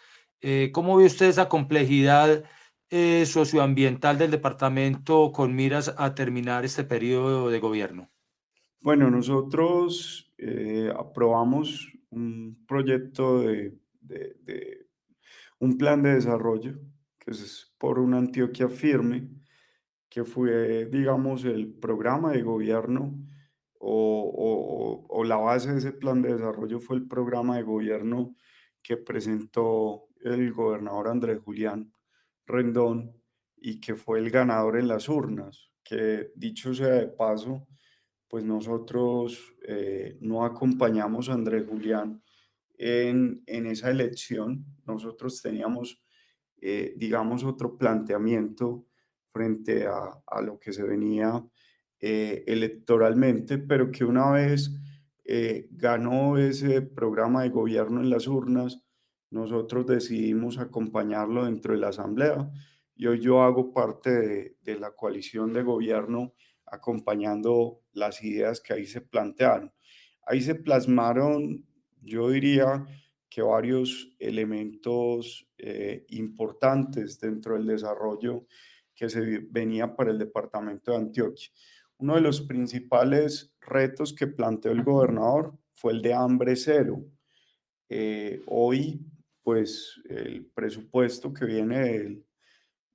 ¿Cómo ve usted esa complejidad socioambiental del departamento con miras a terminar este periodo de gobierno? Bueno, nosotros aprobamos un proyecto un plan de desarrollo que es por una Antioquia firme, que fue, digamos, el programa de gobierno o la base de ese plan de desarrollo fue el programa de gobierno que presentó el gobernador Andrés Julián Rendón y que fue el ganador en las urnas, que dicho sea de paso, pues nosotros no acompañamos a Andrés Julián en esa elección. Nosotros teníamos, digamos, otro planteamiento frente a lo que se venía electoralmente, pero que una vez ganó ese programa de gobierno en las urnas, nosotros decidimos acompañarlo dentro de la Asamblea y hoy yo hago parte de la coalición de gobierno acompañando las ideas que ahí se plantearon. Ahí se plasmaron, yo diría que varios elementos importantes dentro del desarrollo que se venía para el departamento de Antioquia. Uno de los principales retos que planteó el gobernador fue el de hambre cero. Hoy, pues, el presupuesto que viene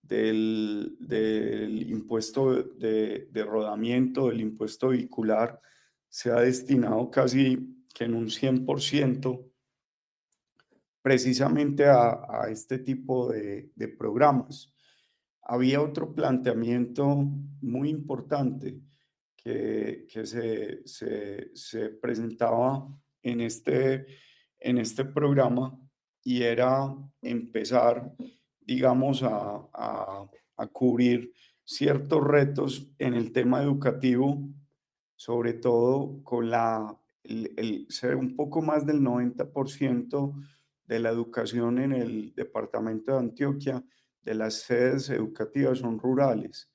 del impuesto de rodamiento, del impuesto vehicular, se ha destinado casi que en un 100% precisamente a este tipo de programas. Había otro planteamiento muy importante que se presentaba en este programa y era empezar, digamos, a cubrir ciertos retos en el tema educativo, sobre todo con ser un poco más del 90% de la educación en el departamento de Antioquia, de las sedes educativas son rurales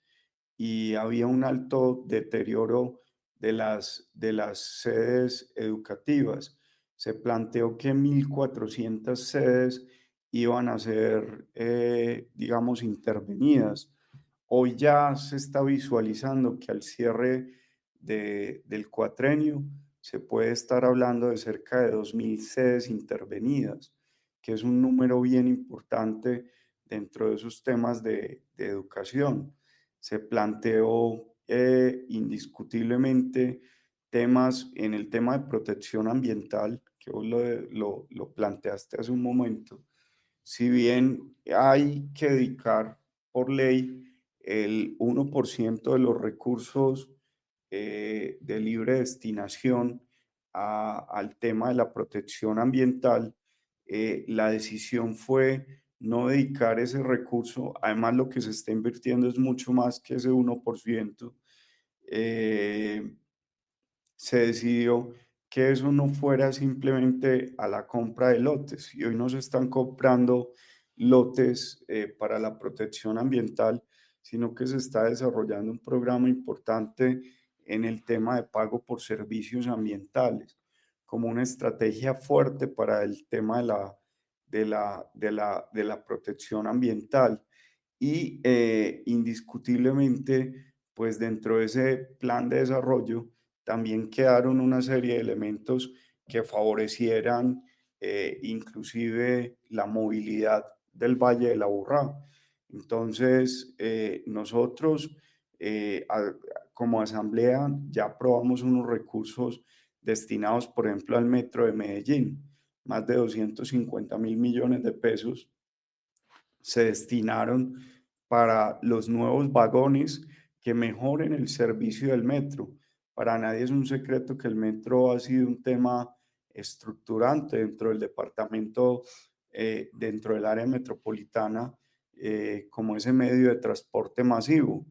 y había un alto deterioro de las sedes educativas. Se planteó que 1.400 sedes iban a ser, digamos, intervenidas. Hoy ya se está visualizando que al cierre del cuatrenio se puede estar hablando de cerca de 2.000 sedes intervenidas, que es un número bien importante dentro de esos temas de educación. Se planteó indiscutiblemente temas en el tema de protección ambiental, que vos lo planteaste hace un momento. Si bien hay que dedicar por ley el 1% de los recursos de libre destinación al tema de la protección ambiental, la decisión fue no dedicar ese recurso. Además, lo que se está invirtiendo es mucho más que ese 1%. Se decidió que eso no fuera simplemente a la compra de lotes, y hoy no se están comprando lotes para la protección ambiental, sino que se está desarrollando un programa importante en el tema de pago por servicios ambientales, como una estrategia fuerte para el tema de la protección ambiental. Y indiscutiblemente, pues dentro de ese plan de desarrollo, también quedaron una serie de elementos que favorecieran inclusive la movilidad del Valle de la Aburrá. Entonces, nosotros como asamblea ya aprobamos unos recursos destinados, por ejemplo, al metro de Medellín, más de 250.000 millones de pesos se destinaron para los nuevos vagones que mejoren el servicio del metro. Para nadie es un secreto que el metro ha sido un tema estructurante dentro del departamento, dentro del área metropolitana, como ese medio de transporte masivo.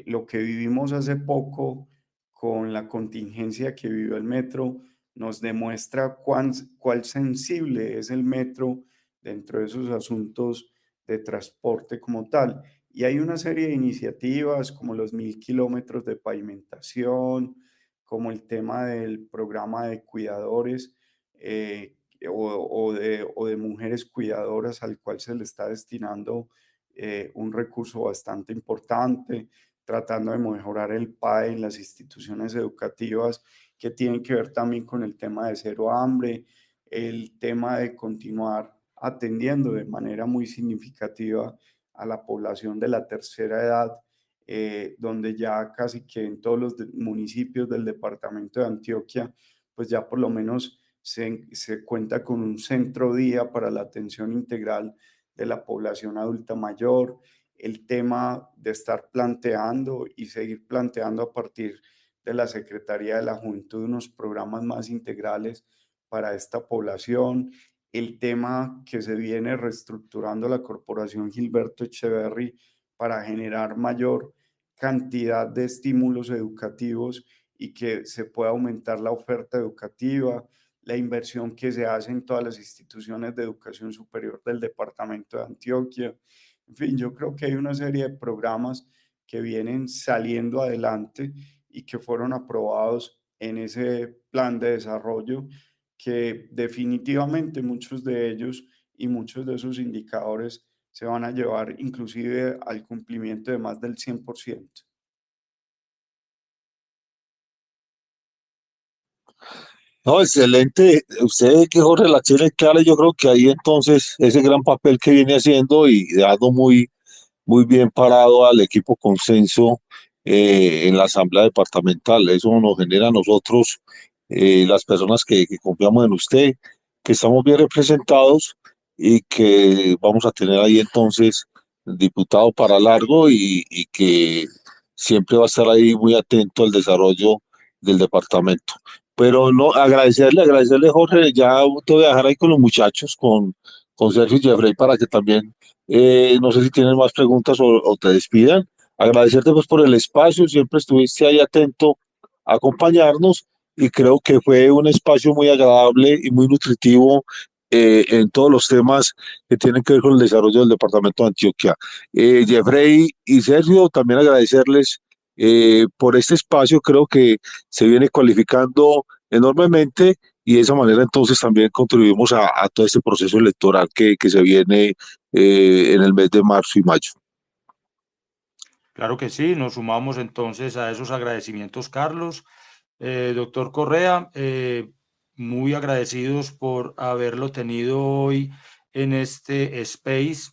Lo que vivimos hace poco con la contingencia que vivió el metro nos demuestra cuán sensible es el metro dentro de esos asuntos de transporte como tal. Y hay una serie de iniciativas como los 1.000 kilómetros de pavimentación, como el tema del programa de cuidadores o de mujeres cuidadoras al cual se le está destinando un recurso bastante importante, tratando de mejorar el PAE en las instituciones educativas, que tienen que ver también con el tema de cero hambre, el tema de continuar atendiendo de manera muy significativa a la población de la tercera edad, donde ya casi que en todos los municipios del departamento de Antioquia, pues ya por lo menos se cuenta con un centro día para la atención integral de la población adulta mayor, el tema de estar planteando y seguir planteando a partir de la Secretaría de la Juventud unos programas más integrales para esta población, el tema que se viene reestructurando la Corporación Gilberto Echeverry para generar mayor cantidad de estímulos educativos y que se pueda aumentar la oferta educativa, la inversión que se hace en todas las instituciones de educación superior del departamento de Antioquia. En fin, yo creo que hay una serie de programas que vienen saliendo adelante y que fueron aprobados en ese plan de desarrollo, que definitivamente muchos de ellos y muchos de esos indicadores se van a llevar inclusive al cumplimiento de más del 100%. No, excelente. Usted que Jorge la tiene clara, yo creo que ahí entonces ese gran papel que viene haciendo y dando muy bien parado al equipo consenso en la asamblea departamental. Eso nos genera a nosotros, las personas que confiamos en usted, que estamos bien representados y que vamos a tener ahí entonces diputado para largo y que siempre va a estar ahí muy atento al desarrollo del departamento. Pero no, agradecerle Jorge, ya te voy a dejar ahí con los muchachos, con Sergio y Jeffrey para que también no sé si tienen más preguntas o te despidan. Agradecerte pues por el espacio, siempre estuviste ahí atento a acompañarnos y creo que fue un espacio muy agradable y muy nutritivo en todos los temas que tienen que ver con el desarrollo del departamento de Antioquia. Jeffrey y Sergio, también agradecerles por este espacio, creo que se viene cualificando enormemente y de esa manera entonces también contribuimos a todo este proceso electoral que se viene en el mes de marzo y mayo. Claro que sí, nos sumamos entonces a esos agradecimientos, Carlos. Doctor Correa, muy agradecidos por haberlo tenido hoy en este space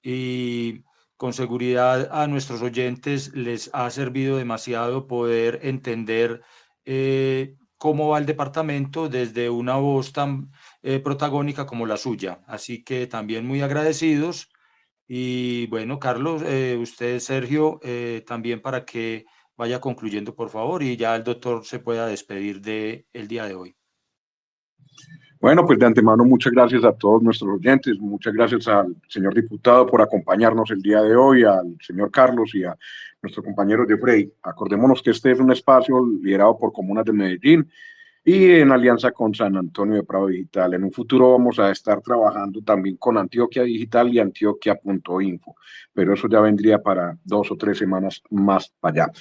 y con seguridad a nuestros oyentes les ha servido demasiado poder entender cómo va el departamento desde una voz tan protagónica como la suya. Así que también muy agradecidos. Y bueno, Carlos, usted, Sergio, también para que vaya concluyendo, por favor, y ya el doctor se pueda despedir del día de hoy. Bueno, pues de antemano muchas gracias a todos nuestros oyentes, muchas gracias al señor diputado por acompañarnos el día de hoy, al señor Carlos y a nuestro compañero Jeffrey. Acordémonos que este es un espacio liderado por Comunas de Medellín y en alianza con San Antonio de Prado Digital. En un futuro vamos a estar trabajando también con Antioquia Digital y Antioquia.info, pero eso ya vendría para 2 o 3 semanas más para allá.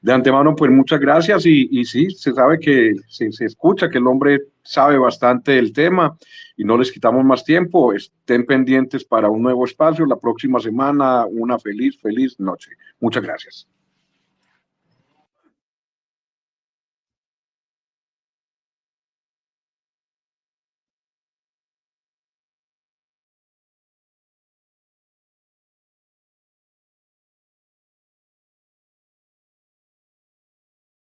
De antemano, pues muchas gracias y sí, se sabe que se escucha que el hombre sabe bastante del tema y no les quitamos más tiempo. Estén pendientes para un nuevo espacio la próxima semana. Una feliz noche. Muchas gracias.